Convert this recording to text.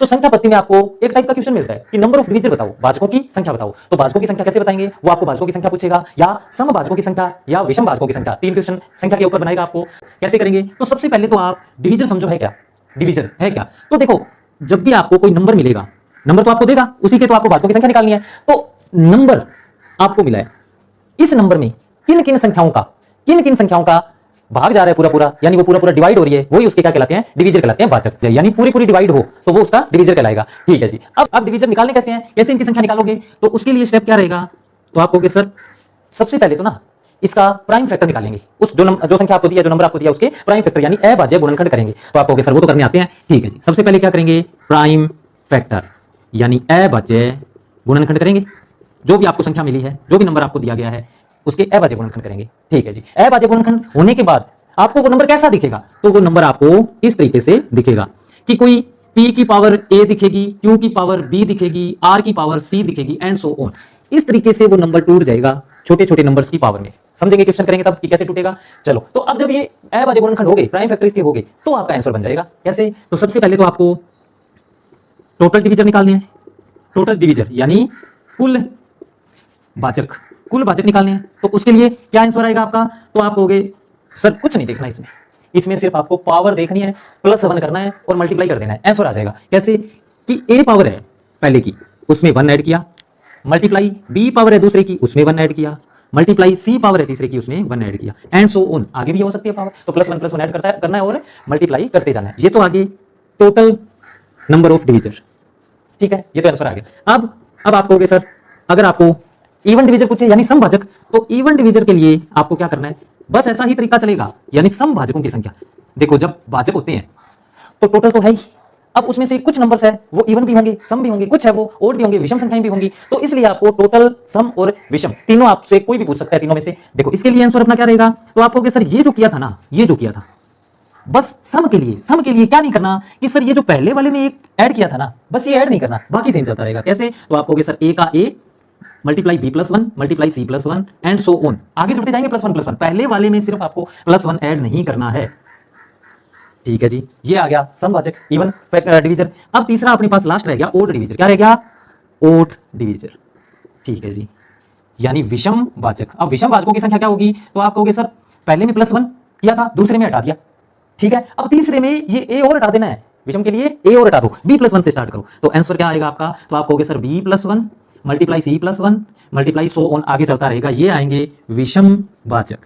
तो संख्या पत्ती में आपको एक टाइप का क्वेश्चन मिलता है कि नंबर ऑफ डिवीजर बताओ, भाजकों की संख्या बताओ। तो भाजकों की संख्या कैसे बताएंगे, वो आपको भाजकों की संख्या पूछेगा या सम भाजकों की संख्या या विषम भाजकों की संख्या, तीन क्वेश्चन संख्या के ऊपर बनाएगा। आपको कैसे करेंगे, तो सबसे पहले तो आप डिवीजर समझो है क्या, डिवीजर है क्या। तो देखो जब भी आपको कोई नंबर मिलेगा, नंबर तो आपको देगा, उसी के तो आपको भाजकों की संख्या निकालनी है। तो नंबर आपको मिला है, इस नंबर में किन किन संख्याओं का भाग जा रहा है पूरा पूरा, यानी वो पूरा पूरा डिवाइड हो रही है, वही उसके क्या कहलाते हैं, डिवीजर कहलाते हैं, भाजक। यानी पूरी पूरी डिवाइड हो तो वो उसका डिवीजर कहलाएगा। ठीक है जी। अब डिवीजर निकालने कैसे हैं, कैसे इनकी संख्या निकालोगे, तो उसके लिए स्टेप क्या रहेगा, तो आप कहोगे सर सबसे पहले तो ना इसका प्राइम फैक्टर निकालेंगे, उस जो संख्या आपको दी है, जो नंबर आपको दिया उसके प्राइम फैक्टर यानी अभाज्य गुणनखंड करेंगे। तो आप कहोगे सर वो तो करने आते हैं। ठीक है जी। सबसे पहले क्या करेंगे, प्राइम फैक्टर यानी अभाज्य गुणनखंड करेंगे। जो भी आपको संख्या मिली है, जो भी नंबर आपको दिया गया है, उसके अभाज्य गुणनखंड करेंगे। ठीक है जी। अभाज्य गुणनखंड होने के बाद आपको वो नंबर कैसा दिखेगा, तो वो नंबर आपको इस तरीके से दिखेगा कि कोई p की पावर a दिखेगी, q की पावर b दिखेगी, r की पावर c दिखेगी एंड सो ऑन। इस तरीके से वो नंबर टूट जाएगा छोटे छोटे नंबर्स की पावर में। समझेंगे, क्वेश्चन करेंगे तब कि कैसे टूटेगा। चलो, तो अब जब ये अभाज्य गुणनखंड हो गए, प्राइम फैक्टर इसके हो गए, तो आपका आंसर बन जाएगा। कैसे, तो सबसे पहले तो आपको टोटल डिवीजर निकालने हैं। टोटल डिवीजर यानी कुल भाजक निकालने हैं। तो उसके लिए क्या आंसर आएगा आपका, तो आप कहोगे सर कुछ नहीं देखना इसमें सिर्फ आपको पावर देखनी है, +1 करना है और मल्टीप्लाई कर देना है, आंसर आ जाएगा। कैसे कि a पावर है पहले की, उसमें 1 ऐड किया, मल्टीप्लाई b पावर है दूसरे की, उसमें 1 ऐड किया, मल्टीप्लाई c पावर है तीसरे की, उसमें 1 ऐड किया एंड सो ऑन। आगे भी हो सकती है पावर, तो +1 ऐड करना है और मल्टीप्लाई करते जाना है। ये तो आगे टोटल नंबर ऑफ डिवीजर। ठीक है, ये तो आंसर आ गया। अब आप कहोगे सर अगर आपको इवन डिवीजर पूछे यानी सम भाजक, तो इवन डिवीजर के लिए आपको क्या करना है, बस ऐसा ही तरीका चलेगा, यानी सम भाजकों की संख्या। देखो जब भाजक होते हैं तो टोटल तो है ही, अब उसमें से कुछ नंबर्स है वो इवन भी होंगे, सम भी होंगे, कुछ है वो ओड भी होंगे, विषम संख्याएं भी होंगी। तो इसलिए आपको टोटल, सम और विषम तीनों आपसे कोई भी पूछ सकता है, तीनों में से। देखो इसके लिए आंसर अपना क्या रहेगा, तो आप कहोगे सर ये जो किया था ना, ये जो किया था बस सम के लिए क्या नहीं करना कि सर ये जो पहले वाले में एक ऐड किया था ना, बस ये ऐड नहीं करना, बाकी सेम चलता रहेगा। कैसे, तो आप कहोगे सर a का a multiply b+1 multiply c+1 and so on, आगे जुड़ते जाएंगे +1 पहले वाले में सिर्फ आपको +1 ऐड नहीं करना है। ठीक है जी, ये आ गया सम भाजक, इवन डिवीजर। अब तीसरा अपने पास लास्ट रह गया ओड डिवीजर। क्या रह गया, ओड डिवीजर। ठीक है जी, यानी विषम भाजक। अब विषम भाजकों की संख्या क्या होगी, तो आप कहोगे सर पहले में +1 किया था, दूसरे में हटा दिया। ठीक है, अब तीसरे में ये a और हटा देना है, विषम के लिए a और हटा दो, b+1 से स्टार्ट करो। तो आंसर क्या आएगा आपका, तो आप कहोगे sir b+1 multiply c+1 multiply so on, आगे चलता रहेगा, ये आएंगे विषम भाजक।